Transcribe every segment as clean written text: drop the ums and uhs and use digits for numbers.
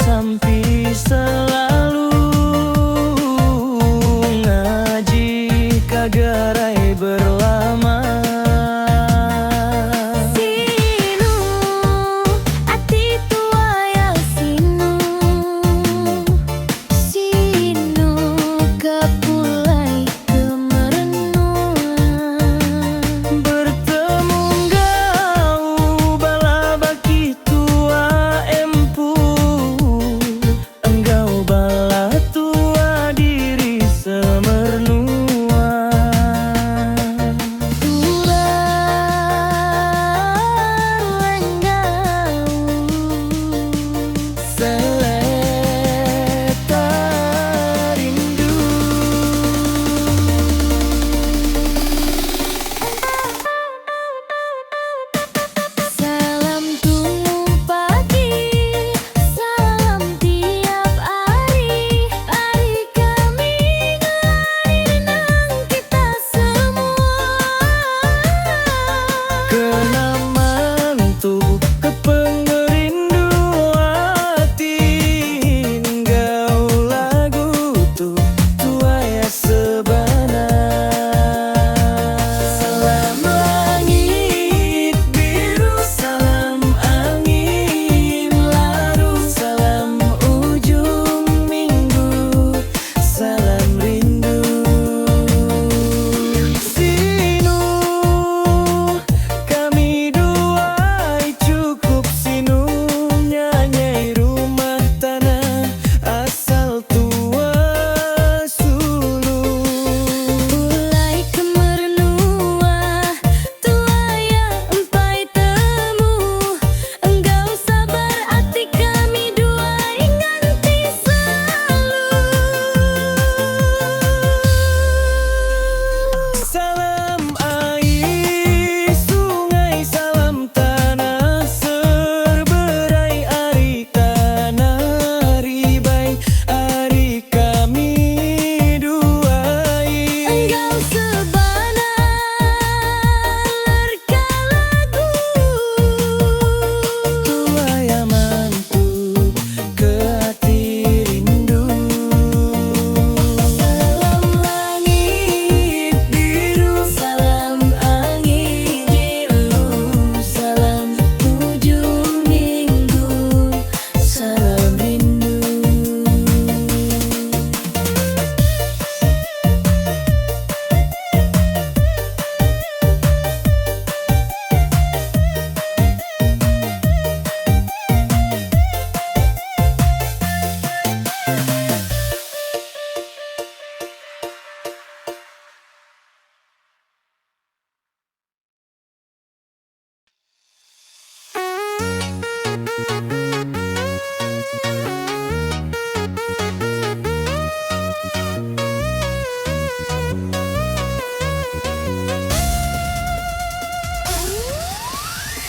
sampai selalu ngaji kagarai berlama. Sinu ati tua ya sinu, sinu kapulai kemerenuan. Bertemu engkau bala baki tua empu, engkau bala tua diri semernua. Seleta rindu. Salam tunggu pagi, salam tiap hari, hari kami ngenang kita semua. Kena mantu kepengerindu hati, engkau lagu tuh tua ya sebana. Salam langit biru, salam angin laru, salam ujung minggu, salam rindu. Sinu kami duai cukup sinu nyanyai rumah tanah asal tua sulu. Mulai kemerenua, tua ya empai temu, engkau sabar hati kami dua inganti selalu. Salam air sungai, salam tanah serberai, ari tanah ribai, ari kami duai. Engkau sebana lerka lagu, Tua yang mantu ke hati rindu. salam langit biru, salam angin biru, salam ujung minggu, Salam rindu.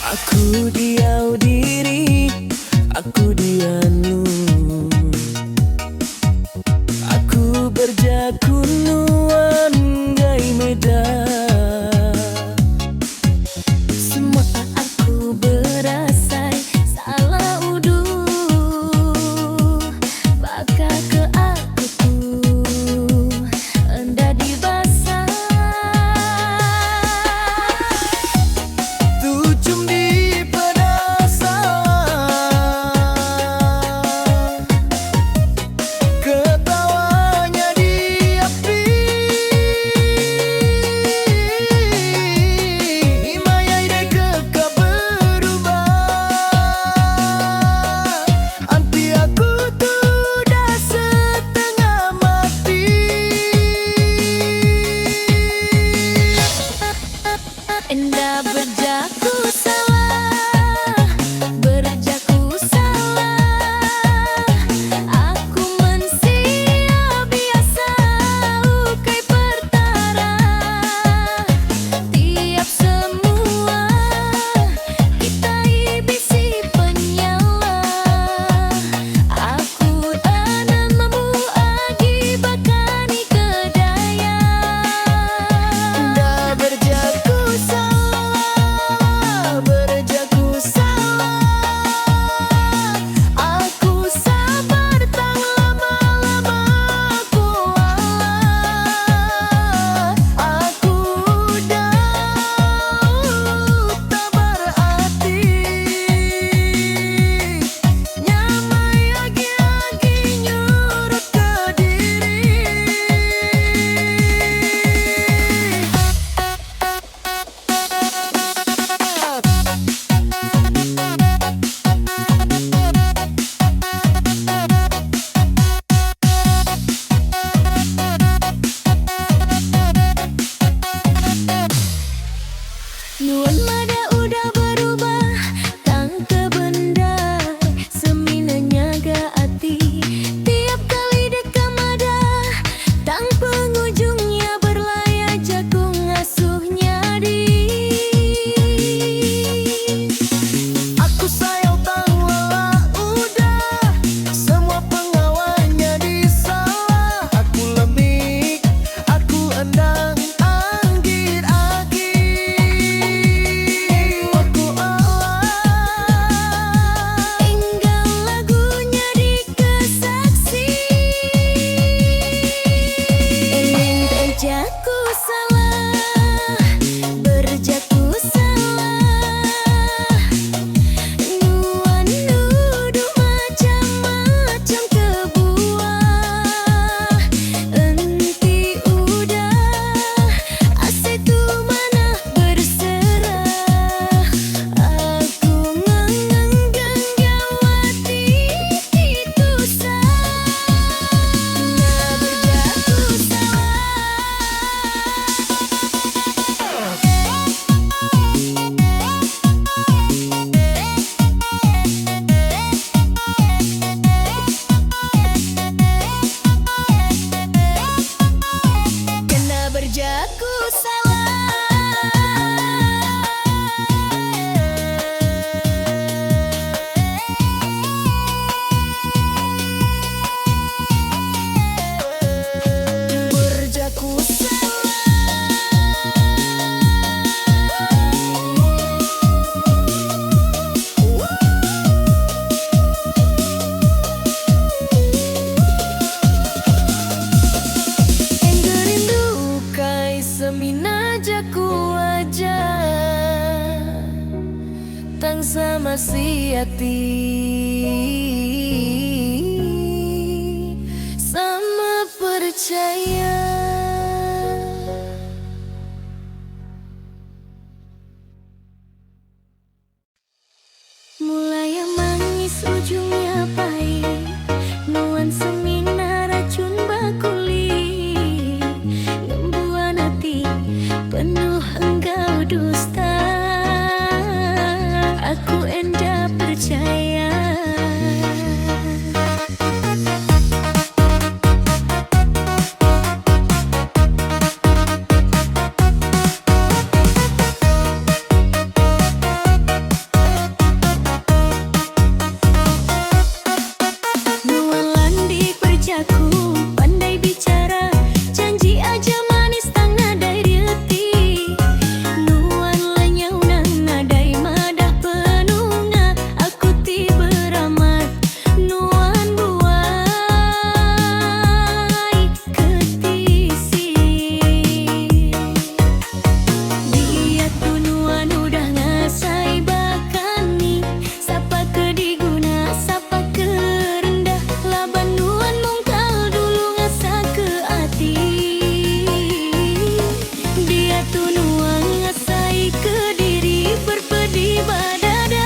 Aku diau diri, aku dianu, aku berjakunuan gai medan. semua aku berasai salah udu, baka ke aku tuh enda dibasah. Tucum di pedasaan, wasiati sama percaya. Mulai manis ujungnya pahit, nuan semina racun bakuli, ngembuan hati penuh engkau dusta. Aku enda percaya. Nuan landik berjaku, pandai bicara, janji aja manis tang nadai rieti. Nuan lenyau nang nadai madah penunga, aku ti beramat. Nuan buai ketisi, dia tu nuan udah ngasai bakani, sapa kediguna sapa kerendah, laban nuan mungkal dulu ngasa ke hati. Dia tu nuan ngasai ke diri berpedi badada.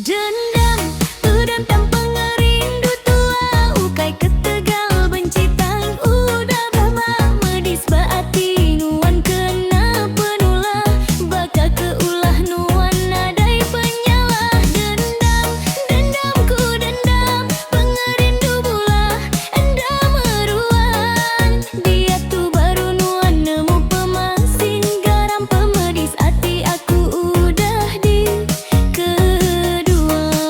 Dendam, udam pengerindu tua, ukai ketegal benci tang udah bama medis baati. Nuan kena penulah, baka keulah nuan nadai penyalah. Dendam, dendamku dendam, pengerindu bulah enda meruan. Dia tu baru nuan nemu pemasing garam pemedis hati, aku udah di keduaan.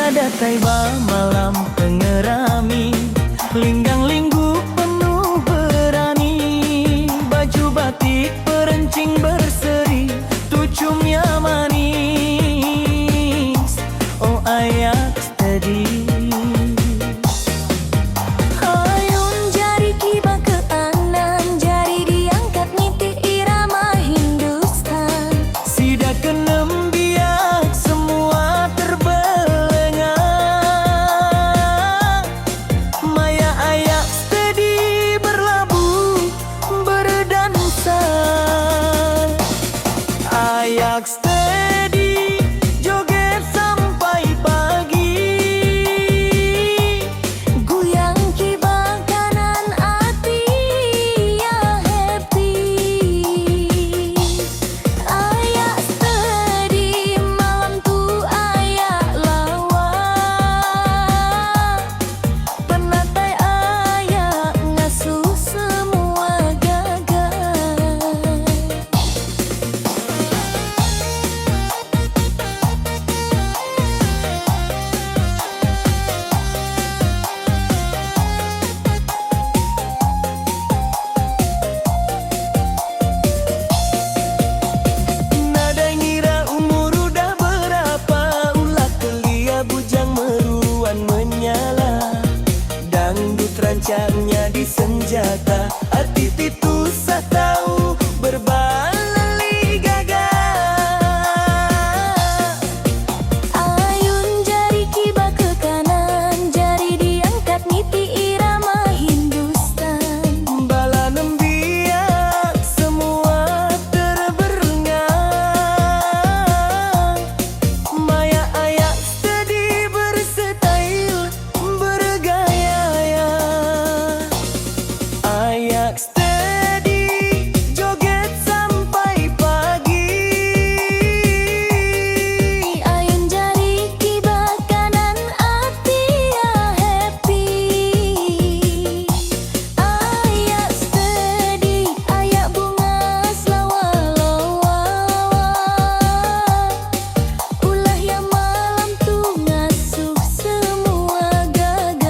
tiada taiba malam pengerami, linggang linggu penuh berani, baju batik perencing berseri, tucumnya manis, oh ayak steady. Ayun jari kiba ke kanan, jari diangkat niti irama Hindustan. Sida kenem biak semua terbelengah, maya ayak steady berlabuh berdansa, ayak steady joget sampai pagi, Goyang kiba kanan hati ya happy. Ayak steady malam tu ayak lawa, penatai ayak ngasuh semua gagal. nadai ngira umur udah berapa, ulah kelia bujang meruan menyala, dangdut rancangnya di senjata, hati titu sah tahu berbalali gagah. Ayun jari kiba ke kanan, jari diangkat niti irama Hindustan. Bala nembiak semua terberengah, maya ayak steady bersetail bergaya, ayak steady joget sampai pagi. Ayun jari kiba kanan hati ya happy. Ayak steady, ayak bunga selawa-lawa, ulah yang malam tu ngasuh semua gagal.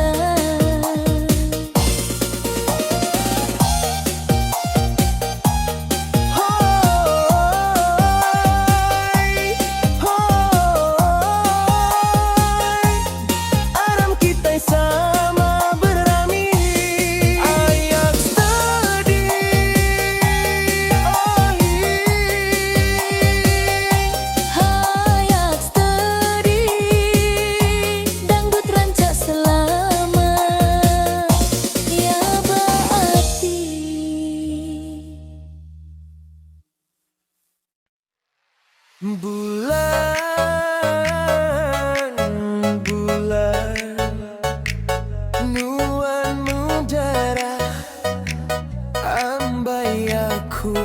Aram kita sama berami, ayak steady, Ayak steady, dangdut rancak selama ya baati. bulan nuan mudara ambai aku,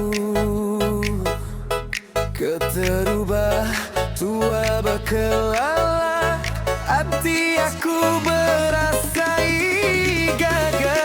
keterubah tua bakelala, hati aku berasai gagal.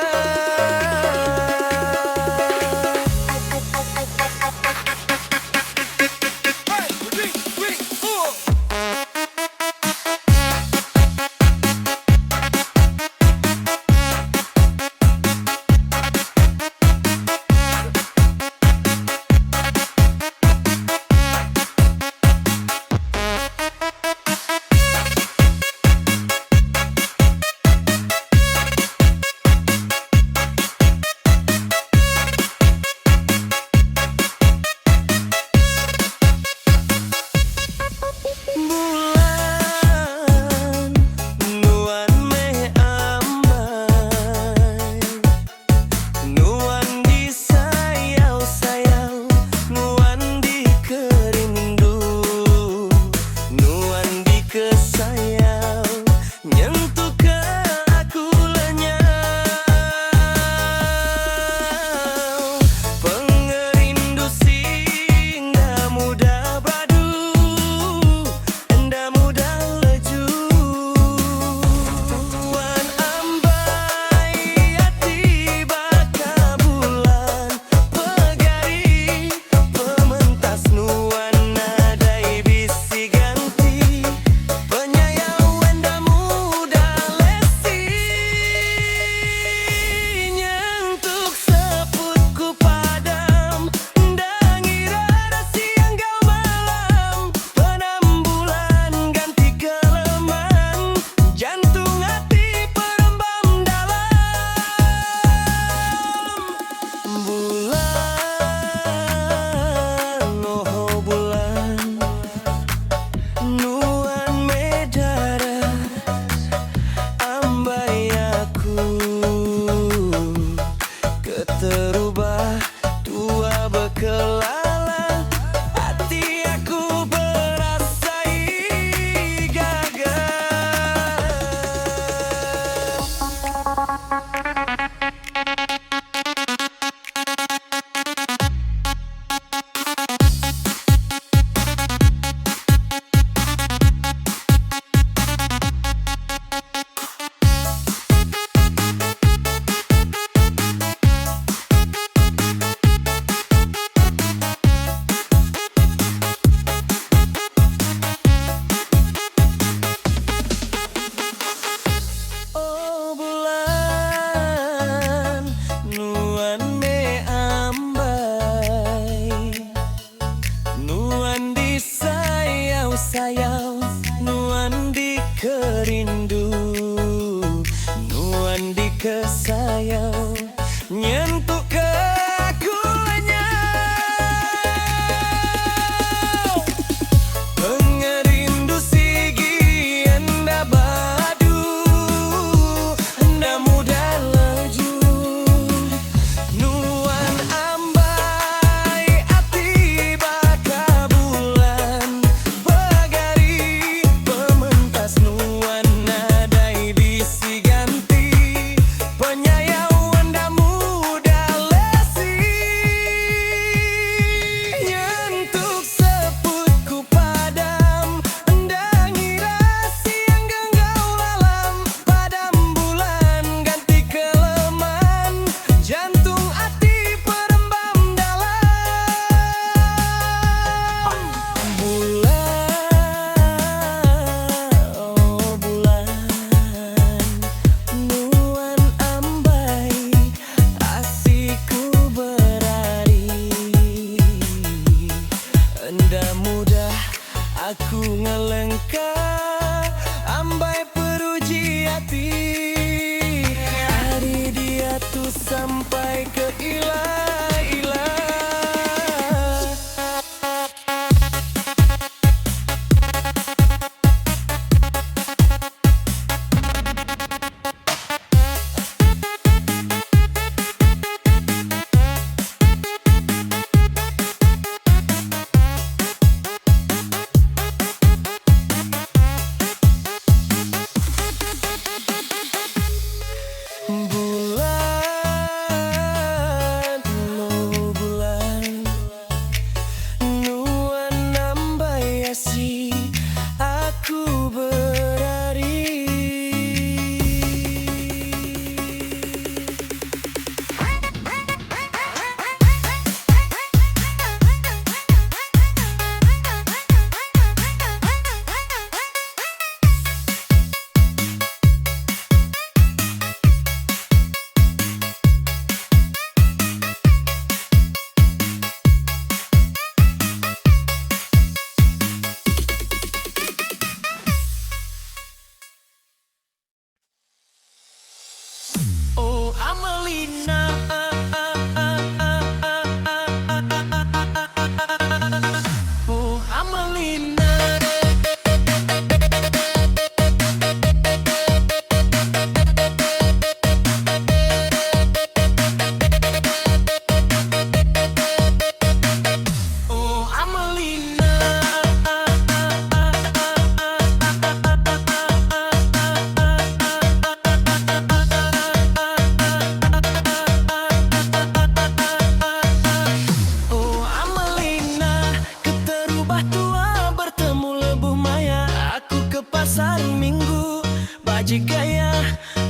bajik gaya,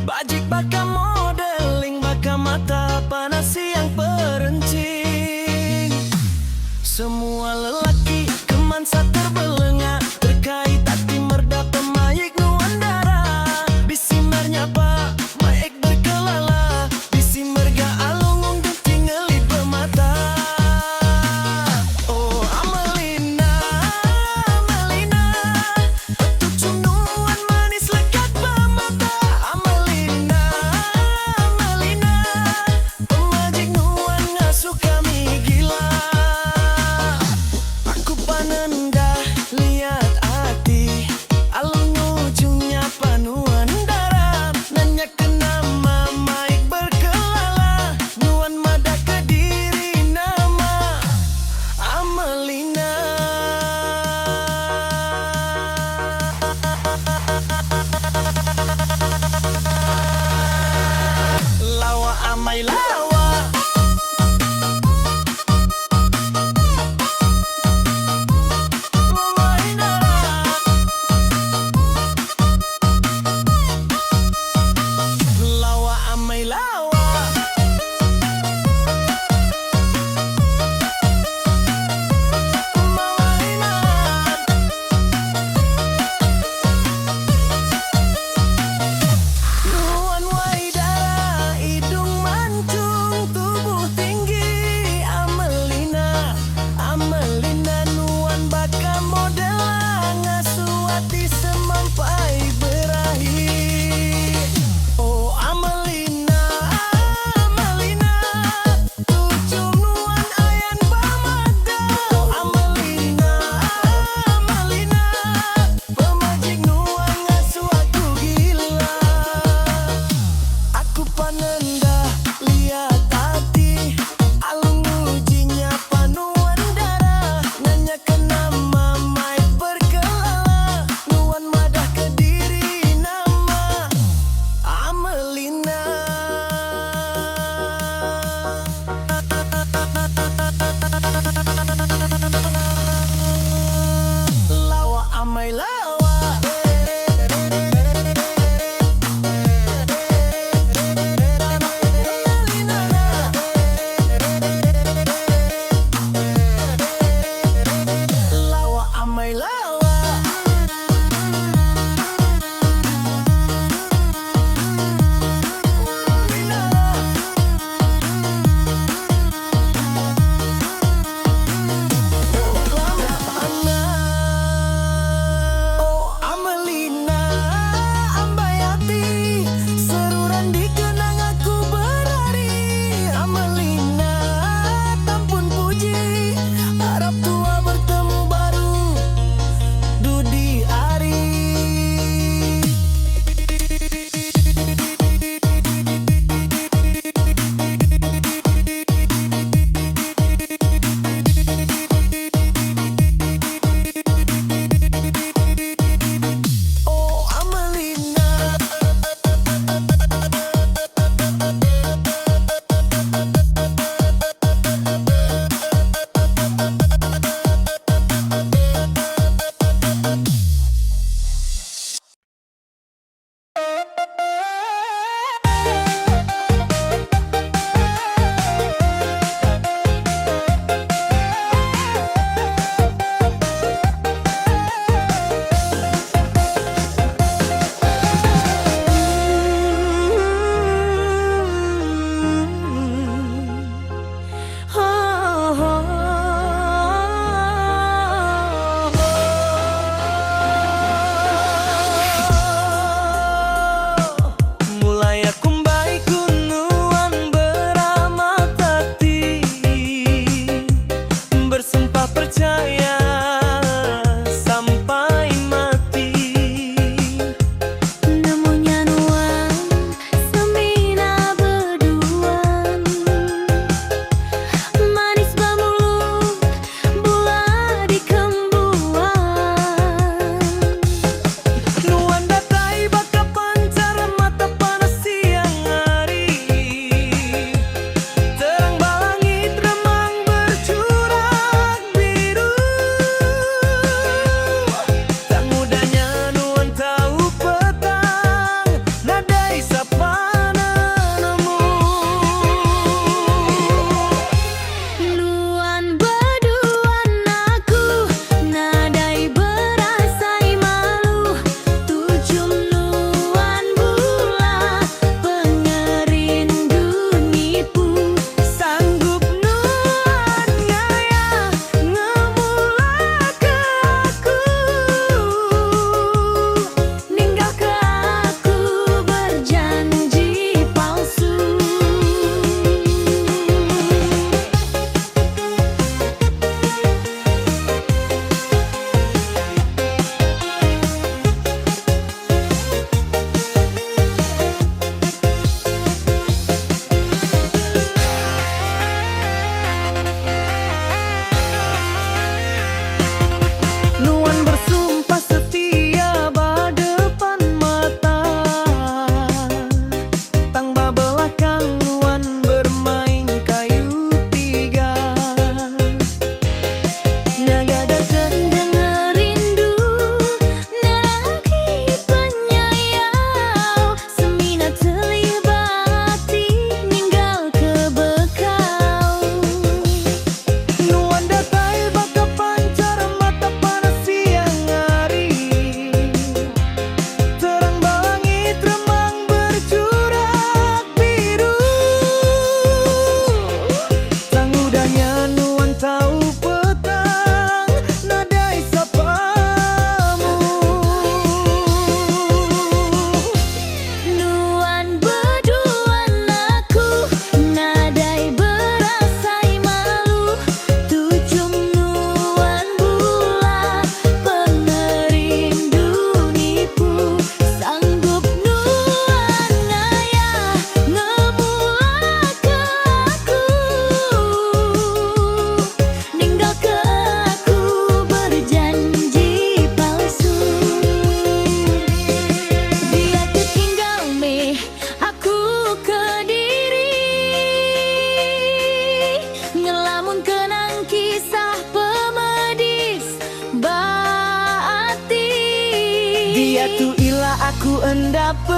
bajik baka modeling, baka mata panas siang perencing. Semua lelaki kemansa terbelengah terkait hati merda pemayik nuandara. Bisi mernyapa maik berkelala, bisi merga alungung dan tinggelit bermata. Oh Amelina, Amelina, betul cunuan manis lekat bermata. Amelina, Amelina,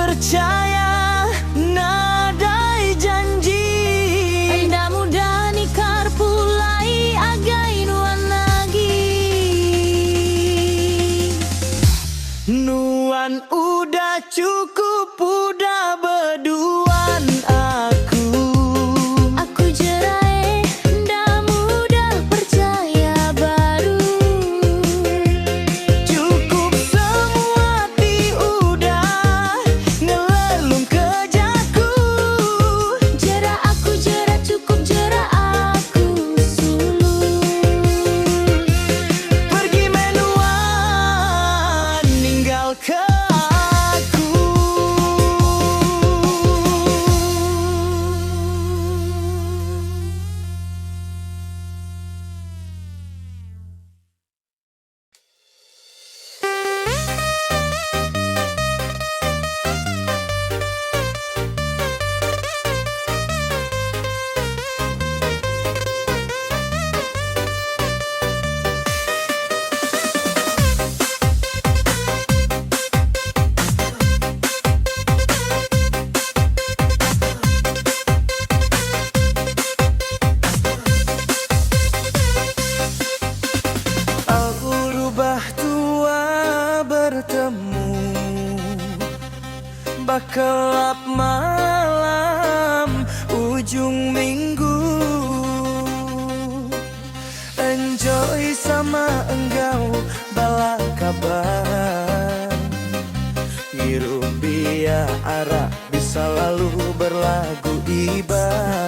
percaya nadai janji. Anda muda nikar pulai agai nuan lagi. Nuan udah cukup, udah berduaan aku. Aku jerai nda muda percaya baru. Cukup semua hati udah ngelelung kejaku. Jera aku jera cukup jera aku sulu. Pergi menuan ninggal ke aku. Aku rubah tua bertemu, bakelap malam ujung minggu. Enjoy sama engkau bala kabar. Hirup biar arak bisa lalu berlagu iba.